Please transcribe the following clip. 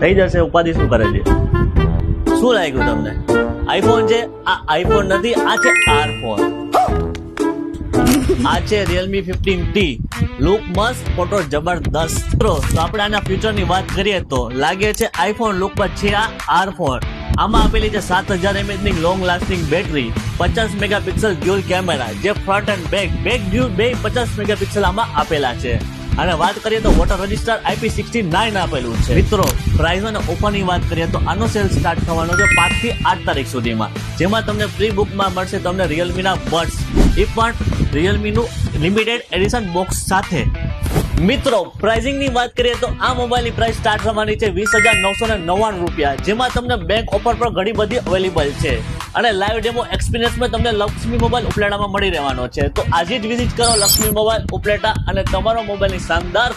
થઈ જશે, ઉપાધિ શું કરે છે? શું લાગ્યું તમને? આઈફોન છે? આ આઈફોન નથી, આ છે આર ફોન. આ છે Realme 15T. લુક મસ્ત, ફોટો જબરદસ્ત. તો આપણે આના ફ્યુચરની વાત કરીએ તો લાગે છે આઈફોન લુકમાં છે આ આર ફોન. આમાં આપેલી છે 7000 mAh ની long lasting battery, 50 megapixel dual camera, જે ફ્રન્ટ એન્ડ બેક ડ્યુઅલ બે 50 મેગાપિક્સલ આમાં આપેલા છે. અને વાત કરીએ તો વોટર રજિસ્ટર IP69 આપેલું છે. મિત્રો, પ્રાઇસ અને ઓફરની વાત કરીએ તો આનો સેલ સ્ટાર્ટ થવાનો છે 5 થી 8 તારીખ સુધીમાં, જેમાં તમને પ્રી બુકમાં મળશે તમને Realme ના બડ્સ, એ પણ Realme નું લિમિટેડ એડિશન બોક્સ સાથે. મિત્રો, પ્રાઇસિંગ ની વાત કરીએ તો આ મોબાઈલની પ્રાઇસ સ્ટાર્ટ થવાની છે 20,999 રૂપિયા, જેમાં તમને બેંક ઓફર પર ઘણી બધી અવેલેબલ છે અને લાઈવ ડેમો એક્સપિરિયન્સમાં તમને લક્ષ્મી મોબાઈલ ઉપલેટામાં મળી રહેવાનો છે. તો આજે જ વિઝિટ કરો લક્ષ્મી મોબાઈલ ઉપલેટા અને તમારો મોબાઈલની શાનદાર